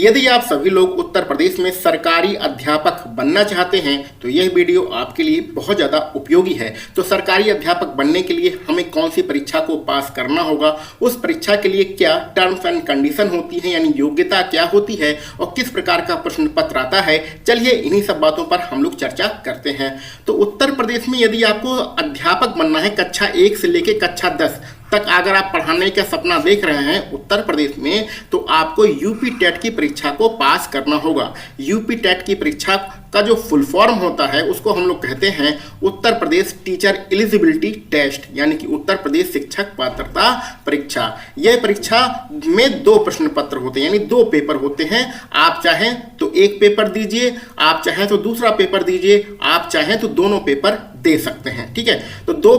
यदि आप सभी लोग उत्तर प्रदेश में सरकारी अध्यापक बनना चाहते हैं तो यह वीडियो आपके लिए बहुत ज़्यादा उपयोगी है। तो सरकारी अध्यापक बनने के लिए हमें कौन सी परीक्षा को पास करना होगा, उस परीक्षा के लिए क्या टर्म्स एंड कंडीशन होती है, यानी योग्यता क्या होती है और किस प्रकार का प्रश्न पत्र आता है, चलिए इन्हीं सब बातों पर हम लोग चर्चा करते हैं। तो उत्तर प्रदेश में यदि आपको अध्यापक बनना है कक्षा 1 से लेकर कक्षा 10 तक अगर आप पढ़ाने का सपना देख रहे हैं उत्तर प्रदेश में, तो आपको यूपी टेट की परीक्षा को पास करना होगा। यूपी टेट की परीक्षा का जो फुल फॉर्म होता है उसको हम लोग कहते हैं Uttar Pradesh teacher eligibility test, यानी कि उत्तर प्रदेश शिक्षक पात्रता परीक्षा। यह परीक्षा में 2 प्रश्न पत्र होते हैं, यानी 2 पेपर होते हैं। आप चाहें तो एक पेपर दीजिए, आप चाहें तो दूसरा पेपर दीजिए, आप चाहें तो दोनों पेपर दे सकते हैं। ठीक है, तो 2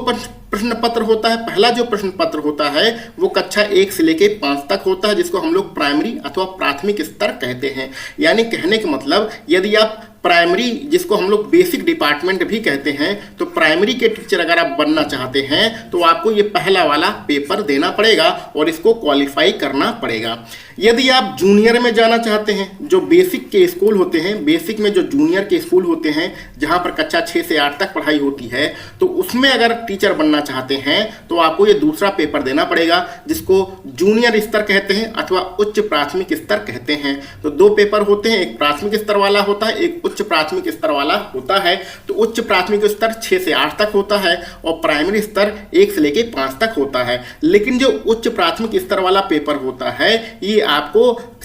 प्रश्न पत्र होता है। पहला जो प्रश्न पत्र होता है वो कक्षा 1 से लेके 5 तक होता है, जिसको हम लोग प्राइमरी अथवा प्राथमिक स्तर कहते हैं। यानी कहने का मतलब यदि आप प्राइमरी, जिसको हम लोग बेसिक डिपार्टमेंट भी कहते हैं, तो प्राइमरी के टीचर अगर आप बनना चाहते हैं तो आपको ये पहला वाला पेपर देना पड़ेगा और इसको क्वालिफाई करना पड़ेगा। यदि आप जूनियर में जाना चाहते हैं, जो बेसिक के स्कूल होते हैं, बेसिक में जो जूनियर के स्कूल होते हैं जहां पर कक्षा 6 से 8 तक पढ़ाई होती है, तो उसमें अगर टीचर बनना चाहते हैं तो आपको ये दूसरा पेपर देना पड़ेगा, जिसको जूनियर स्तर कहते हैं अथवा उच्च प्राथमिक स्तर कहते हैं। तो 2 पेपर होते हैं, एक प्राथमिक स्तर वाला होता है, एक उच्च प्राथमिक स्तर वाला होता है। तो उच्च प्राथमिक स्तर 6 से 8 तक होता है और प्राइमरी स्तर 1 से लेकर 5 तक होता है। लेकिन जो उच्च प्राथमिक स्तर वाला पेपर होता है ये आपको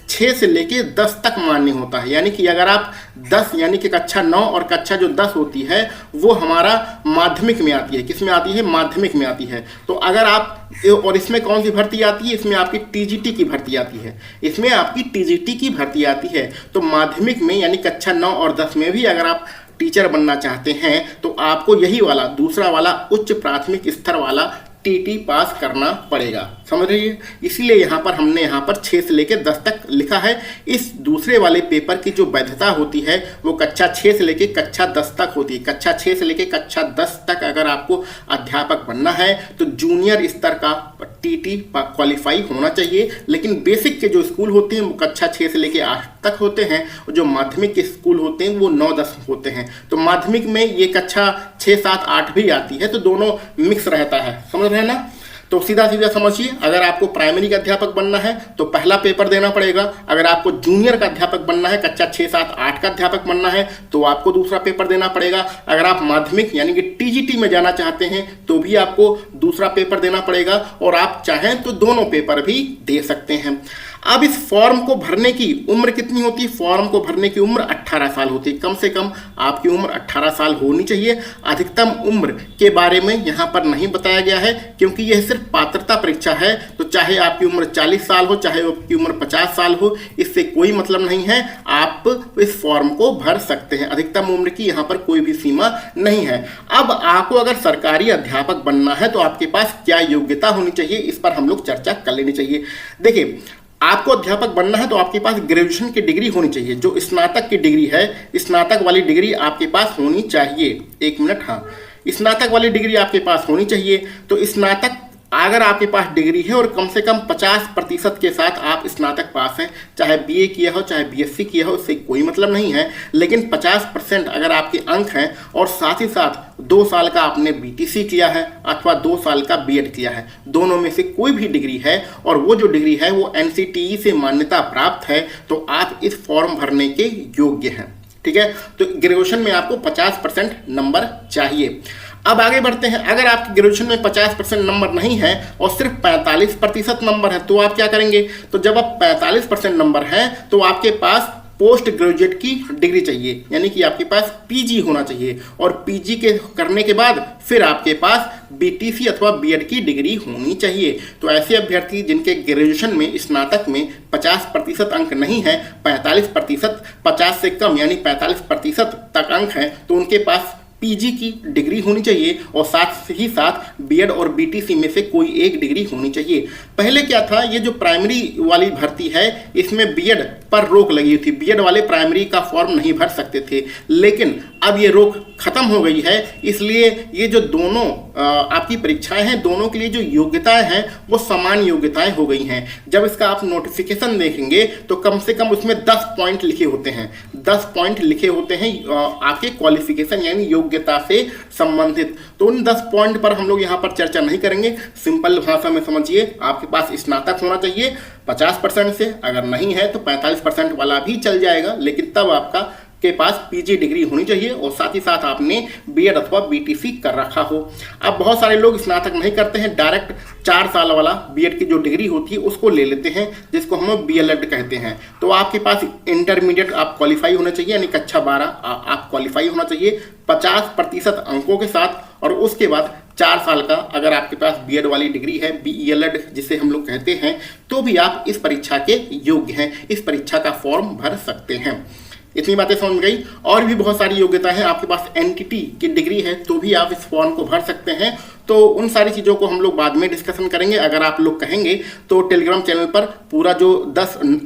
6 से लेके 10 तक मान्य होता है। यानी कि अगर आप 10 यानी कि कक्षा 9 और कक्षा जो 10 होती है वो हमारा माध्यमिक में आती है। किस में आती है? माध्यमिक में आती है। तो अगर आप, और इसमें कौन सी भर्ती आती है? इसमें आपकी टीजीटी की भर्ती आती है, इसमें आपकी टीजीटी की भर्ती आती है। तो माध्यमिक में यानी कक्षा 9 और 10 में भी अगर आप टीचर बनना चाहते हैं तो आपको यही वाला दूसरा वाला उच्च प्राथमिक स्तर वाला टीटी पास करना पड़ेगा। समझ रही, इसीलिए यहाँ पर हमने यहाँ पर 6 से लेकर 10 तक लिखा है। इस दूसरे वाले पेपर की जो वैधता होती है वो कक्षा 6 से लेकर कक्षा 10 तक होती है। कक्षा 6 से लेकर कक्षा 10 तक अगर आपको अध्यापक बनना है तो जूनियर स्तर का टीटी क्वालिफाई होना चाहिए। लेकिन बेसिक के जो स्कूल होते हैं वो कक्षा 6 से लेकर 8 तक होते हैं और जो माध्यमिक के स्कूल होते हैं वो 9-10 होते हैं। तो माध्यमिक में ये कक्षा 6, 7, 8 भी आती है, तो दोनों मिक्स रहता है। समझ रहे हैं ना? तो सीधा सीधा समझिए, अगर आपको प्राइमरी का अध्यापक बनना है तो पहला पेपर देना पड़ेगा। अगर आपको जूनियर का अध्यापक बनना है, कक्षा 6, 7, 8 का अध्यापक बनना है, तो आपको दूसरा पेपर देना पड़ेगा। अगर आप माध्यमिक यानी कि टीजीटी में जाना चाहते हैं तो भी आपको दूसरा पेपर देना पड़ेगा और आप चाहें तो दोनों पेपर भी दे सकते हैं। अब इस फॉर्म को भरने की उम्र कितनी होती है? फॉर्म को भरने की उम्र 18 साल होती है। कम से कम आपकी उम्र 18 साल होनी चाहिए। अधिकतम उम्र के बारे में यहाँ पर नहीं बताया गया है, क्योंकि यह सिर्फ पात्रता परीक्षा है। तो चाहे आपकी उम्र 40 साल हो, चाहे आपकी उम्र 50 साल हो, इससे कोई मतलब नहीं है। आप इस फॉर्म को भर सकते हैं। अधिकतम उम्र की यहाँ पर कोई भी सीमा नहीं है। अब आपको अगर सरकारी अध्यापक बनना है तो आपके पास क्या योग्यता होनी चाहिए, इस पर हम लोग चर्चा कर लेनी चाहिए। देखिए, आपको अध्यापक बनना है तो आपके पास ग्रेजुएशन की डिग्री होनी चाहिए। जो स्नातक की डिग्री है, स्नातक वाली डिग्री आपके पास होनी चाहिए। 1 मिनट, हाँ, स्नातक वाली डिग्री आपके पास होनी चाहिए। तो स्नातक अगर आपके पास डिग्री है और कम से कम 50% के साथ आप स्नातक पास हैं, चाहे बीए किया हो चाहे बीएससी किया हो, उससे कोई मतलब नहीं है। लेकिन 50% अगर आपके अंक हैं और साथ ही साथ 2 साल का आपने बीटीसी किया है अथवा 2 साल का बीएड किया है, दोनों में से कोई भी डिग्री है और वो जो डिग्री है वो एनसीटीई से मान्यता प्राप्त है, तो आप इस फॉर्म भरने के योग्य हैं। ठीक है, तो ग्रेजुएशन में आपको 50% नंबर चाहिए। अब आगे बढ़ते हैं। अगर आपके ग्रेजुएशन में 50% नंबर नहीं है और सिर्फ 45% नंबर है तो आप क्या करेंगे? तो जब आप 45% नंबर है तो आपके पास पोस्ट ग्रेजुएट की डिग्री चाहिए, यानी कि आपके पास पीजी होना चाहिए और पीजी के करने के बाद फिर आपके पास बीटीसी अथवा बीएड की डिग्री होनी चाहिए। तो ऐसे अभ्यर्थी जिनके ग्रेजुएशन में, स्नातक में 50% अंक नहीं है, 45%, 50 से कम यानी 45% तक अंक है, तो उनके पास पीजी की डिग्री होनी चाहिए और साथ ही साथ बीएड और बीटीसी में से कोई एक डिग्री होनी चाहिए। पहले क्या था, ये जो प्राइमरी वाली भर्ती है इसमें बीएड पर रोक लगी थी। बीएड वाले प्राइमरी का फॉर्म नहीं भर सकते थे, लेकिन अब ये रोक खत्म हो गई है, इसलिए ये जो दोनों आपकी परीक्षाएं हैं, दोनों के लिए जो योग्यताएं हैं वो समान योग्यताएं हो गई हैं। जब इसका आप नोटिफिकेशन देखेंगे तो कम से कम उसमें 10 पॉइंट लिखे होते हैं, 10 पॉइंट लिखे होते हैं आपके क्वालिफिकेशन यानी योग्यता से संबंधित। तो उन 10 पॉइंट पर हम लोग यहाँ पर चर्चा नहीं करेंगे। सिंपल भाषा में समझिए, आपके पास स्नातक होना चाहिए 50% से, अगर नहीं है तो 45% वाला भी चल जाएगा, लेकिन तब आपका के पास पीजी डिग्री होनी चाहिए और साथ ही साथ आपने बीएड अथवा बीटीसी कर रखा हो। अब बहुत सारे लोग स्नातक नहीं करते हैं, डायरेक्ट 4 साल वाला बीएड की जो डिग्री होती है उसको ले लेते हैं, जिसको हम बीएलएड कहते हैं। तो आपके पास इंटरमीडिएट आप क्वालिफाई होना चाहिए, यानी कक्षा 12 आप क्वालिफाई होना चाहिए 50% अंकों के साथ, और उसके बाद 4 साल का अगर आपके पास बीएड वाली डिग्री है, बीएलएड जिसे हम लोग कहते हैं, तो भी आप इस परीक्षा के योग्य हैं, इस परीक्षा का फॉर्म भर सकते हैं। इतनी बातें समझ गई। और भी बहुत सारी योग्यता है, आपके पास एनटीटी की डिग्री है तो भी आप इस फॉर्म को भर सकते हैं। तो उन सारी चीज़ों को हम लोग बाद में डिस्कशन करेंगे। अगर आप लोग कहेंगे तो टेलीग्राम चैनल पर पूरा जो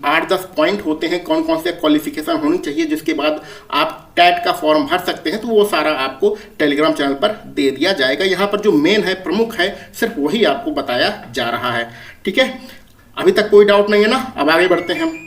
8-10 पॉइंट होते हैं, कौन कौन से क्वालिफिकेशन होनी चाहिए जिसके बाद आप टेट का फॉर्म भर सकते हैं, तो वो सारा आपको टेलीग्राम चैनल पर दे दिया जाएगा। यहाँ पर जो मेन है, प्रमुख है, सिर्फ वही आपको बताया जा रहा है। ठीक है, अभी तक कोई डाउट नहीं है ना? अब आगे बढ़ते हैं।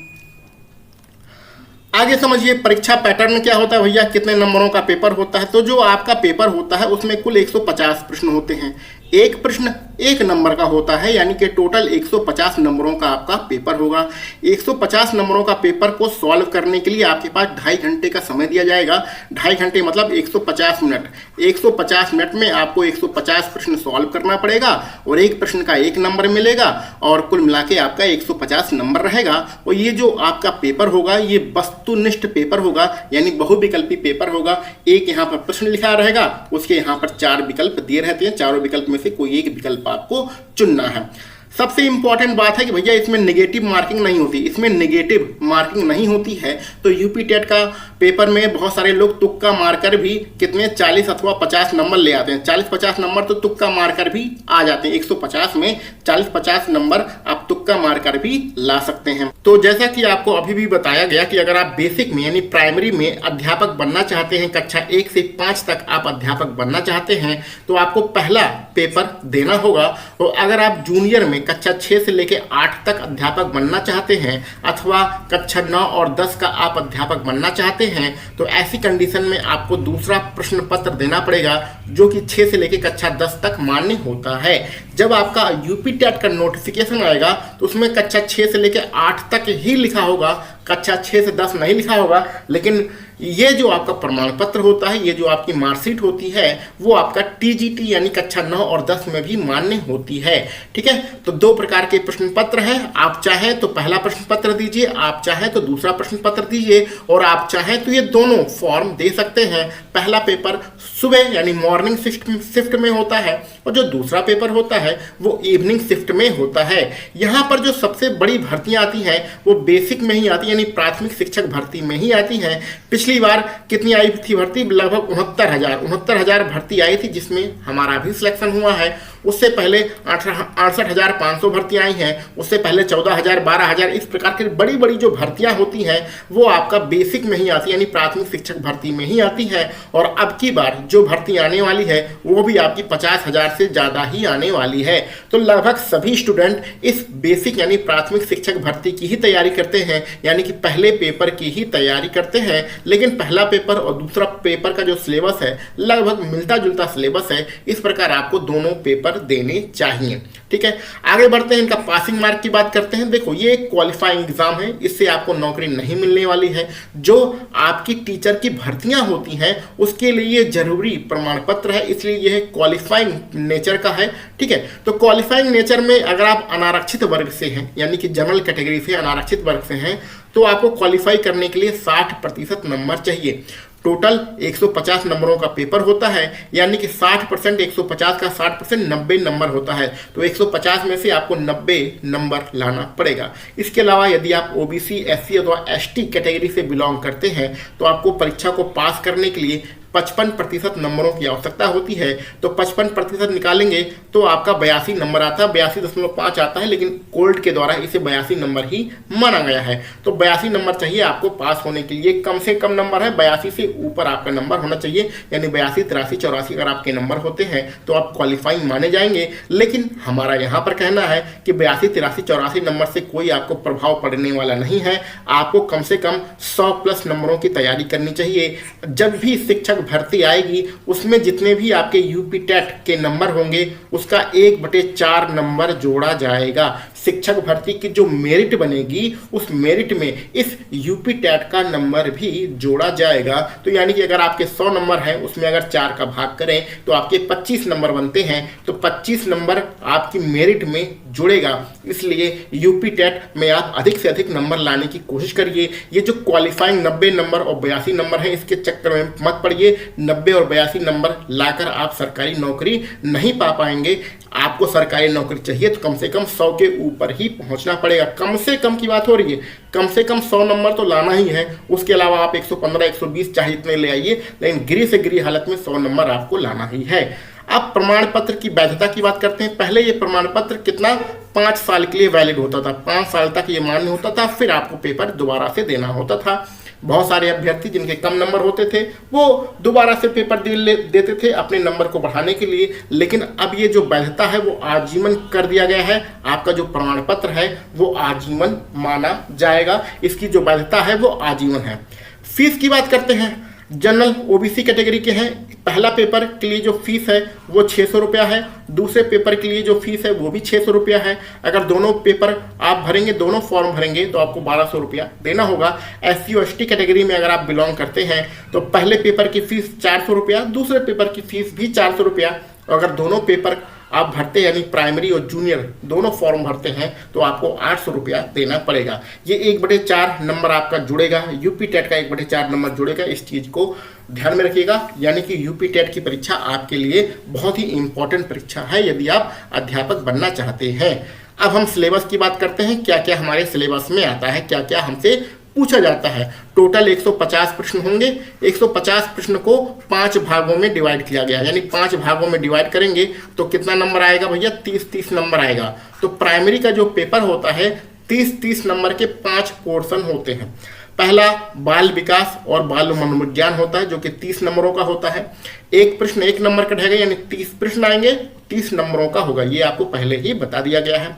आगे समझिए परीक्षा पैटर्न क्या होता है भैया, कितने नंबरों का पेपर होता है। तो जो आपका पेपर होता है उसमें कुल 150 प्रश्न होते हैं। एक प्रश्न 1 नंबर का होता है, यानी कि टोटल 150 नंबरों का आपका पेपर होगा। 150 नंबरों का पेपर को सॉल्व करने के लिए आपके पास 2.5 घंटे का समय दिया जाएगा। 2.5 घंटे मतलब 150 मिनट। 150 मिनट में आपको 150 प्रश्न सॉल्व करना पड़ेगा और एक प्रश्न का 1 नंबर मिलेगा और कुल मिला के आपका 150 नंबर रहेगा। और ये जो आपका पेपर होगा ये वस्तुनिष्ठ पेपर होगा, यानी बहुविकल्पी पेपर होगा। एक यहाँ पर प्रश्न लिखा रहेगा, उसके यहाँ पर 4 विकल्प दिए रहते हैं, चारों विकल्प में से कोई एक विकल्प आपको चुनना है। सबसे इंपॉर्टेंट बात है कि भैया इसमें नेगेटिव मार्किंग नहीं होती, इसमें नेगेटिव मार्किंग नहीं होती है। तो यूपी टेट का पेपर में बहुत सारे लोग तुक्का मारकर भी कितने 40 अथवा 50 नंबर ले आते हैं। 40-50 नंबर तो तुक्का मारकर भी आ जाते हैं। 150 में 40-50 नंबर आप तुक्का मारकर भी ला सकते हैं। तो जैसा कि आपको अभी भी बताया गया कि अगर आप बेसिक में यानी प्राइमरी में अध्यापक बनना चाहते हैं, कक्षा 1 से 5 तक आप अध्यापक बनना चाहते हैं, तो आपको पहला पेपर देना होगा। और अगर आप जूनियर में कक्षा 6 से लेकर 8 तक अध्यापक बनना चाहते हैं अथवा कक्षा 9 और 10 का आप अध्यापक बनना चाहते हैं, तो ऐसी कंडीशन में आपको दूसरा प्रश्न पत्र देना पड़ेगा जो कि 6 से लेकर कक्षा 10 तक मान्य होता है। जब आपका यूपी टेट का नोटिफिकेशन आएगा तो उसमें कक्षा 6 से लेकर 8 तक ही लिखा होगा, कक्षा 6 से 10 नहीं लिखा होगा। लेकिन ये जो आपका प्रमाण पत्र होता है, ये जो आपकी मार्कशीट होती है, वो आपका टीजीटी यानी कक्षा 9 और 10 में भी मान्य होती है। ठीक है, तो 2 प्रकार के प्रश्न पत्र हैं। आप चाहें तो पहला प्रश्न पत्र दीजिए, आप चाहें तो दूसरा प्रश्न पत्र दीजिए, और आप चाहें तो ये दोनों फॉर्म दे सकते हैं। पहला पेपर सुबह यानी मॉर्निंग शिफ्ट में होता है और जो दूसरा पेपर होता है वो इवनिंग शिफ्ट में होता है। यहाँ पर जो सबसे बड़ी भर्तियाँ आती हैं वो बेसिक में ही आती है, यानी प्राथमिक शिक्षक भर्ती में ही आती हैं। पिछली बार कितनी आई थी भर्ती? लगभग 69,000 भर्ती आई थी, जिसमें हमारा भी सिलेक्शन हुआ है। उससे पहले 68,500 भर्तियाँ आई हैं, उससे पहले 14,000, 12,000, इस प्रकार की बड़ी बड़ी जो भर्तियाँ होती हैं वो आपका बेसिक में ही आती है, यानी प्राथमिक शिक्षक भर्ती में ही आती है। और अब की बार जो भर्ती आने वाली है वो भी आपकी 50,000 से ज़्यादा ही आने वाली है। तो लगभग सभी स्टूडेंट इस बेसिक यानी प्राथमिक शिक्षक भर्ती की ही तैयारी करते हैं, यानी कि पहले पेपर की ही तैयारी करते हैं। लेकिन पहला पेपर और दूसरा पेपर का जो सिलेबस है लगभग मिलता जुलता सिलेबस है। इस प्रकार आपको दोनों पेपर देने चाहिए। ठीक है, आगे बढ़ते हैं, इनका पासिंग मार्क की बात करते हैं। देखो ये एक क्वालिफाइंग एग्जाम है, इससे आपको नौकरी नहीं मिलने वाली है। जो आपकी टीचर की भर्तियां होती हैं उसके लिए ये जरूरी प्रमाण पत्र है, इसलिए यह क्वालिफाइंग नेचर का है। ठीक है, तो क्वालिफाइंग नेचर में अगर आप अनारक्षित वर्ग से हैं, यानी कि जनरल कैटेगरी से अनारक्षित वर्ग से हैं, तो आपको क्वालिफाई करने के लिए 60% नंबर चाहिए। टोटल 150 नंबरों का पेपर होता है, यानी कि 60% 150 का 60% 90 नंबर होता है। तो 150 में से आपको 90 नंबर लाना पड़ेगा। इसके अलावा यदि आप ओबीसी, एससी अथवा एसटी कैटेगरी से बिलोंग करते हैं तो आपको परीक्षा को पास करने के लिए 55% नंबरों की आवश्यकता होती है। तो 55% निकालेंगे तो आपका 82 नंबर आता है, 82.5 आता है, लेकिन कोल्ट के द्वारा इसे 82 नंबर ही माना गया है। तो 82 नंबर चाहिए आपको पास होने के लिए। कम से कम नंबर है 82 से ऊपर आपका नंबर होना चाहिए, यानी 82, 83, 84 अगर आपके नंबर होते हैं तो आप क्वालिफाइंग माने जाएंगे। लेकिन हमारा यहाँ पर कहना है कि 82, 83, 84 नंबर से कोई आपको प्रभाव पड़ने वाला नहीं है। आपको कम से कम 100 प्लस नंबरों की तैयारी करनी चाहिए। जब भी शिक्षक भर्ती आएगी उसमें जितने भी आपके यूपी टेट के नंबर होंगे उसका 1/4 नंबर जोड़ा जाएगा। शिक्षक भर्ती की जो मेरिट बनेगी उस मेरिट में इस यूपी टेट का नंबर भी जोड़ा जाएगा। तो यानी कि अगर आपके 100 नंबर हैं उसमें अगर 4 का भाग करें तो आपके 25 नंबर बनते हैं, तो 25 नंबर आपकी मेरिट में जुड़ेगा। इसलिए यूपी टेट में आप अधिक से अधिक नंबर लाने की कोशिश करिए। ये जो क्वालिफाइंग 90 नंबर और 82 नंबर है इसके चक्कर में मत पड़िए। 90 और 82 नंबर लाकर आप सरकारी नौकरी नहीं पा पाएंगे। आपको सरकारी नौकरी चाहिए तो कम से कम 100 के ऊपर ही पहुंचना पड़ेगा। कम से कम की बात हो रही है, कम से कम 100 नंबर तो लाना ही है। उसके अलावा आप 115, 120 चाहे इतने ले आइए, लेकिन गिरी से गिरी हालत में 100 नंबर आपको लाना ही है। अब प्रमाण पत्र की वैधता की बात करते हैं। पहले ये प्रमाण पत्र कितना 5 साल के लिए वैलिड होता था, 5 साल तक ये मान्य होता था, फिर आपको पेपर दोबारा से देना होता था। बहुत सारे अभ्यर्थी जिनके कम नंबर होते थे वो दोबारा से पेपर देते थे अपने नंबर को बढ़ाने के लिए। लेकिन अब ये जो वैधता है वो आजीवन कर दिया गया है। आपका जो प्रमाण पत्र है वो आजीवन माना जाएगा, इसकी जो वैधता है वो आजीवन है। फीस की बात करते हैं। जनरल ओबीसी कैटेगरी के हैं, पहला पेपर के लिए जो फीस है वो 600 रुपया है, दूसरे पेपर के लिए जो फीस है वो भी 600 रुपया है। अगर दोनों पेपर आप भरेंगे, दोनों फॉर्म भरेंगे तो आपको 1200 रुपया देना होगा। SC और ST कैटेगरी में अगर आप बिलोंग करते हैं तो पहले पेपर की फीस 400 रुपया, दूसरे पेपर की फीस भी 400 रुपया। अगर दोनों पेपर आप भरते यानी प्राइमरी और जूनियर दोनों फॉर्म भरते हैं तो आपको 800 रुपया देना पड़ेगा। ये 1/4 नंबर आपका जुड़ेगा, यूपी टेट का 1/4 नंबर जुड़ेगा। इस चीज़ को ध्यान में रखिएगा। यानी कि यूपी टेट की परीक्षा आपके लिए बहुत ही इंपॉर्टेंट परीक्षा है यदि आप अध्यापक बनना चाहते हैं। अब हम सिलेबस की बात करते हैं, क्या क्या हमारे सिलेबस में आता है, क्या क्या हमसे पूछा जाता है। टोटल 150 प्रश्न होंगे। 150 प्रश्न को 5 भागों में डिवाइड किया गया, यानी 5 भागों में डिवाइड करेंगे तो कितना नंबर आएगा भैया, 30-30 नंबर आएगा। तो प्राइमरी का जो पेपर होता है 30-30 नंबर के 5 पोर्शन होते हैं। पहला बाल विकास और बाल मनोविज्ञान होता है जो कि 30 नंबरों का होता है। एक प्रश्न 1 नंबर का रहेगा, यानी 30 प्रश्न आएंगे, 30 नंबरों का होगा। ये आपको पहले ही बता दिया गया है।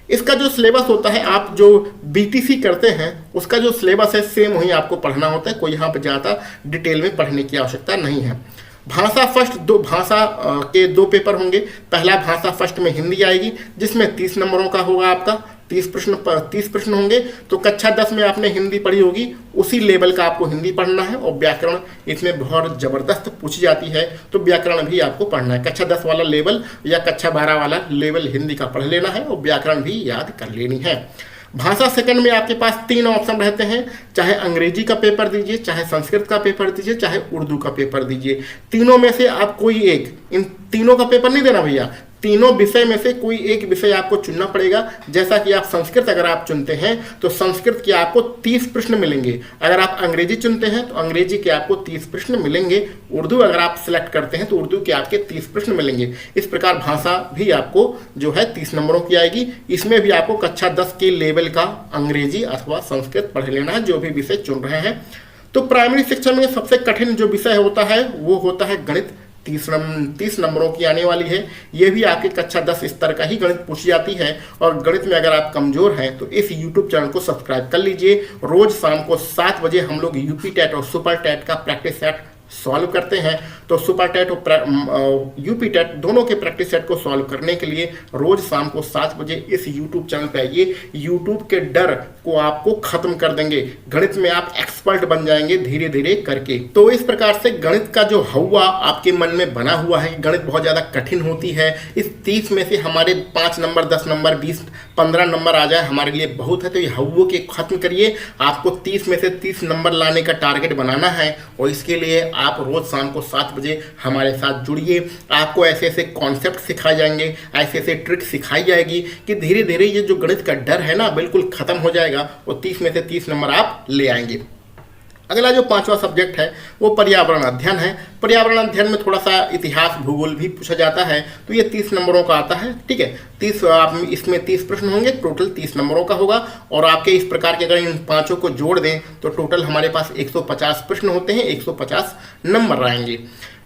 इसका जो सिलेबस होता है, आप जो BTC करते हैं उसका जो सिलेबस है सेम वही आपको पढ़ना होता है। कोई यहाँ पर ज़्यादा डिटेल में पढ़ने की आवश्यकता नहीं है। भाषा फर्स्ट भाषा के 2 पेपर होंगे। पहला भाषा फर्स्ट में हिंदी आएगी जिसमें 30 नंबरों का होगा आपका। 30 प्रश्न होंगे। तो कक्षा 10 में आपने हिंदी पढ़ी होगी, उसी लेवल का आपको हिंदी पढ़ना है। और व्याकरण इसमें बहुत ज़बरदस्त पूछी जाती है तो व्याकरण भी आपको पढ़ना है। कक्षा 10 वाला लेवल या कक्षा 12 वाला लेवल हिंदी का पढ़ लेना है और व्याकरण भी याद कर लेनी है। भाषा सेकंड में आपके पास 3 ऑप्शन रहते हैं, चाहे अंग्रेजी का पेपर दीजिए, चाहे संस्कृत का पेपर दीजिए, चाहे उर्दू का पेपर दीजिए। तीनों में से आप कोई एक, इन तीनों का पेपर नहीं देना भैया, तीनों विषय में से कोई एक विषय आपको चुनना पड़ेगा। जैसा कि आप संस्कृत अगर आप चुनते हैं तो संस्कृत के आपको 30 प्रश्न मिलेंगे। अगर आप अंग्रेजी चुनते हैं तो अंग्रेजी के आपको 30 प्रश्न मिलेंगे। उर्दू अगर आप सिलेक्ट करते हैं तो उर्दू के आपके 30 प्रश्न मिलेंगे। इस प्रकार भाषा भी आपको जो है 30 नंबरों की आएगी। इसमें भी आपको कक्षा 10 के लेवल का अंग्रेजी अथवा संस्कृत पढ़ लेना है, जो भी विषय चुन रहे हैं। तो प्राइमरी शिक्षा में सबसे कठिन जो विषय होता है वो होता है गणित। 30 नंबरों की आने वाली है। ये भी आपकी कक्षा 10 स्तर का ही गणित पूछी जाती है। और गणित में अगर आप कमजोर हैं तो इस YouTube चैनल को सब्सक्राइब कर लीजिए। रोज शाम को 7 बजे हम लोग यूपी टेट और सुपर टेट का प्रैक्टिस सेट सॉल्व करते हैं। तो सुपर टेट और यूपी टेट दोनों के प्रैक्टिस सेट को सॉल्व करने के लिए रोज शाम को 7 बजे इस यूट्यूब चैनल पे आइए। यूट्यूब के डर को आपको खत्म कर देंगे। गणित में आप एक्सपर्ट बन जाएंगे धीरे धीरे करके। तो इस प्रकार से गणित का जो हवा आपके मन में बना हुआ है, गणित बहुत ज़्यादा कठिन होती है। इस 30 में से हमारे 5 नंबर, 10 नंबर, 20, 15 नंबर आ जाए हमारे लिए बहुत है। तो ये हवा के खत्म करिए। आपको 30 में से 30 नंबर लाने का टारगेट बनाना है और इसके लिए आप रोज शाम को 7 बजे हमारे साथ जुड़िए। आपको ऐसे ऐसे कॉन्सेप्ट सिखाए जाएंगे, ऐसे ऐसे ट्रिक सिखाई जाएगी कि धीरे धीरे ये जो गणित का डर है ना बिल्कुल खत्म हो जाएगा और 30 में से 30 नंबर आप ले आएंगे। अगला जो पांचवा सब्जेक्ट है वो पर्यावरण अध्ययन है। पर्यावरण अध्ययन में थोड़ा सा इतिहास भूगोल भी पूछा जाता है, तो ये 30 नंबरों का आता है। ठीक है, 30 आप इसमें 30 प्रश्न होंगे, टोटल 30 नंबरों का होगा। और आपके इस प्रकार के अगर इन पांचों को जोड़ दें तो टोटल हमारे पास 150 प्रश्न होते हैं, 150 नंबर आएंगे।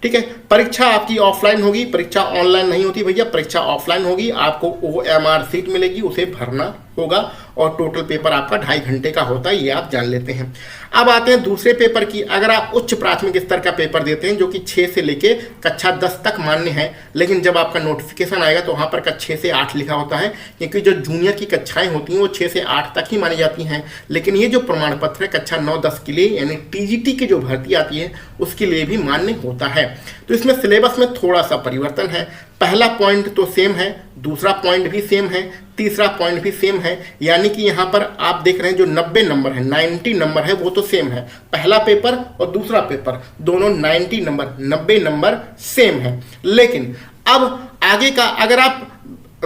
ठीक है, परीक्षा आपकी ऑफलाइन होगी, परीक्षा ऑनलाइन नहीं होती भैया, परीक्षा ऑफलाइन होगी। आपको OMR सीट मिलेगी, उसे भरना होगा और टोटल पेपर आपका 2.5 घंटे का होता है, ये आप जान लेते हैं। अब आते हैं दूसरे पेपर की। अगर आप उच्च प्राथमिक स्तर का पेपर देते हैं जो कि 6 से लेके कक्षा 10 तक मान्य है, लेकिन जब आपका नोटिफिकेशन आएगा तो वहाँ पर 6 से 8 लिखा होता है, क्योंकि जो जूनियर की कक्षाएं होती हैं वो 6 से 8 तक ही मानी जाती हैं। लेकिन ये जो प्रमाण पत्र है कक्षा 9-10 के लिए यानी TGT की जो भर्ती आती है उसके लिए भी मान्य होता है। तो इसमें सिलेबस में थोड़ा सा परिवर्तन है। पहला पॉइंट तो सेम है, दूसरा पॉइंट भी सेम है, तीसरा पॉइंट भी सेम है। यानी कि यहाँ पर आप देख रहे हैं जो 90 नंबर है, 90 नंबर है, वो तो सेम है। पहला पेपर और दूसरा पेपर दोनों 90 नंबर, 90 नंबर सेम है। लेकिन अब आगे का, अगर आप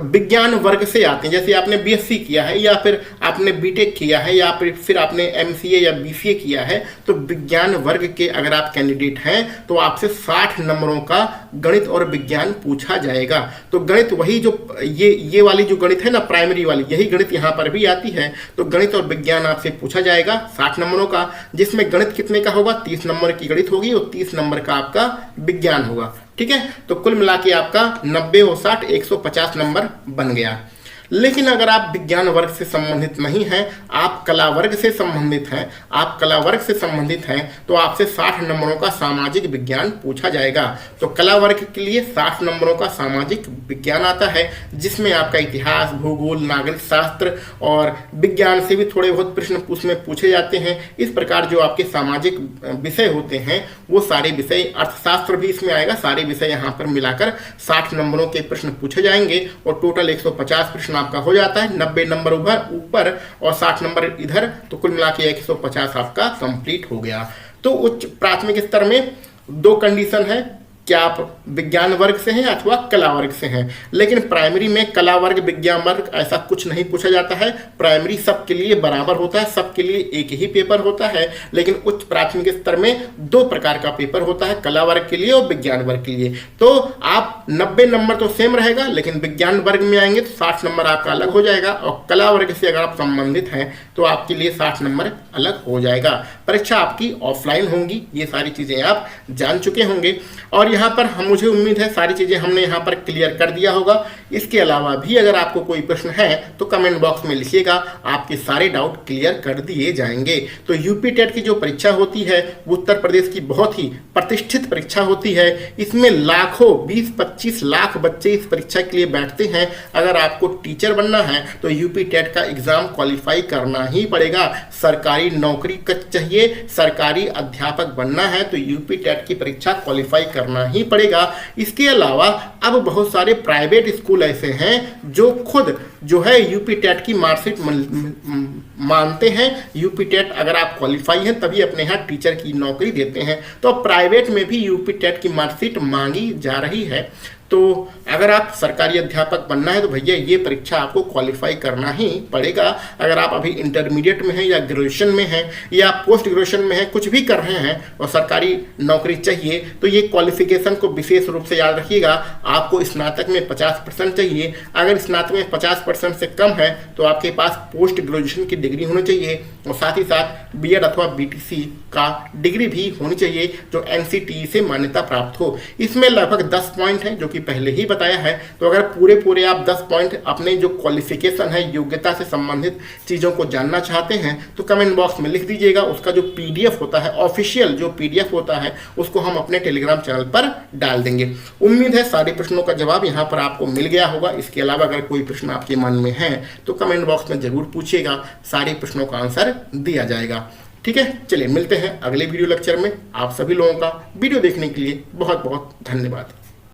विज्ञान वर्ग से आते हैं, जैसे आपने BSc किया है या फिर आपने BTech किया है या फिर आपने MCA या BCA किया है, तो विज्ञान वर्ग के अगर आप कैंडिडेट हैं तो आपसे 60 नंबरों का गणित और विज्ञान पूछा जाएगा। तो गणित वही जो ये वाली जो गणित है ना, प्राइमरी वाली, यही गणित यहाँ पर भी आती है। तो गणित और विज्ञान आपसे पूछा जाएगा 60 नंबरों का, जिसमें गणित कितने का होगा, 30 नंबर की गणित होगी और 30 नंबर का आपका विज्ञान होगा। ठीक है, तो कुल मिला के आपका 90 और 60 150 नंबर बन गया। लेकिन अगर आप विज्ञान वर्ग से संबंधित नहीं हैं, आप कला वर्ग से संबंधित हैं, आप कला वर्ग से संबंधित हैं, तो आपसे 60 नंबरों का सामाजिक विज्ञान पूछा जाएगा। तो कला वर्ग के लिए 60 नंबरों का सामाजिक विज्ञान आता है, जिसमें आपका इतिहास, भूगोल, नागरिक शास्त्र और विज्ञान से भी थोड़े बहुत प्रश्न उसमें पूछे जाते हैं। इस प्रकार जो आपके सामाजिक विषय होते हैं वो सारे विषय, अर्थशास्त्र भी इसमें आएगा, सारे विषय यहाँ पर मिलाकर 60 नंबरों के प्रश्न पूछे जाएंगे और टोटल 150 प्रश्न आपका हो जाता है। 90 नंबर ऊपर और 60 नंबर इधर, तो कुल मिला के 150 आपका कंप्लीट हो गया। तो उच्च प्राथमिक स्तर में 2 कंडीशन है, क्या आप विज्ञान वर्ग से हैं अथवा कला वर्ग से हैं। लेकिन प्राइमरी में कला वर्ग विज्ञान वर्ग ऐसा कुछ नहीं पूछा जाता है। प्राइमरी सबके लिए बराबर होता है, सबके लिए एक ही पेपर होता है। लेकिन उच्च प्राथमिक स्तर में 2 प्रकार का पेपर होता है, कला वर्ग के लिए और विज्ञान वर्ग के लिए। तो आप 90 नंबर तो सेम रहेगा, लेकिन विज्ञान वर्ग में आएंगे तो 60 नंबर आपका अलग हो जाएगा और कला वर्ग से अगर आप संबंधित हैं तो आपके लिए 60 नंबर अलग हो जाएगा। परीक्षा आपकी ऑफलाइन होंगी, ये सारी चीज़ें आप जान चुके होंगे और यहाँ पर मुझे उम्मीद है सारी चीज़ें हमने यहाँ पर क्लियर कर दिया होगा। इसके अलावा भी अगर आपको कोई प्रश्न है तो कमेंट बॉक्स में लिखिएगा, आपके सारे डाउट क्लियर कर दिए जाएंगे। तो यूपी टेट की जो परीक्षा होती है वो उत्तर प्रदेश की बहुत ही प्रतिष्ठित परीक्षा होती है। इसमें लाखों 20-25 लाख बच्चे इस परीक्षा के लिए बैठते हैं। अगर आपको टीचर बनना है तो यूपी टेट का एग्जाम क्वालिफाई करना ही पड़ेगा। सरकारी नौकरी चाहिए, सरकारी अध्यापक बनना है तो यूपी टेट की परीक्षा क्वालिफाई करना ही पड़ेगा। इसके अलावा अब बहुत सारे प्राइवेट स्कूल ऐसे हैं जो खुद जो है यूपी टेट की मार्कशीट मानते हैं। यूपी टेट अगर आप क्वालिफाई हैं तभी अपने यहाँ टीचर की नौकरी देते हैं। तो प्राइवेट में भी यूपी टेट की मार्कशीट मांगी जा रही है। तो अगर आप सरकारी अध्यापक बनना है तो भैया ये परीक्षा आपको क्वालिफाई करना ही पड़ेगा। अगर आप अभी इंटरमीडिएट में हैं या ग्रेजुएशन में हैं या पोस्ट ग्रेजुएशन में हैं, कुछ भी कर रहे हैं और सरकारी नौकरी चाहिए तो ये क्वालिफिकेशन को विशेष रूप से याद रखिएगा। आपको स्नातक में 50% चाहिए। अगर स्नातक में 50% से कम है तो आपके पास पोस्ट ग्रेजुएशन की डिग्री होनी चाहिए और साथ ही साथ BEd अथवा BTC का डिग्री भी होनी चाहिए जो NCTE से मान्यता प्राप्त हो। इसमें लगभग 10 पॉइंट हैं जो कि पहले ही बताया है। तो अगर पूरे आप 10 पॉइंट अपने जो क्वालिफिकेशन है, योग्यता से संबंधित चीज़ों को जानना चाहते हैं तो कमेंट बॉक्स में लिख दीजिएगा। उसका जो PDF होता है, ऑफिशियल जो PDF होता है, उसको हम अपने टेलीग्राम चैनल पर डाल देंगे। उम्मीद है सारे प्रश्नों का जवाब यहाँ पर आपको मिल गया होगा। इसके अलावा अगर कोई प्रश्न आपके मन में है तो कमेंट बॉक्स में जरूर पूछिएगा, सारे प्रश्नों का आंसर दिया जाएगा। ठीक है, चलिए मिलते हैं अगले वीडियो लेक्चर में। आप सभी लोगों का वीडियो देखने के लिए बहुत बहुत धन्यवाद।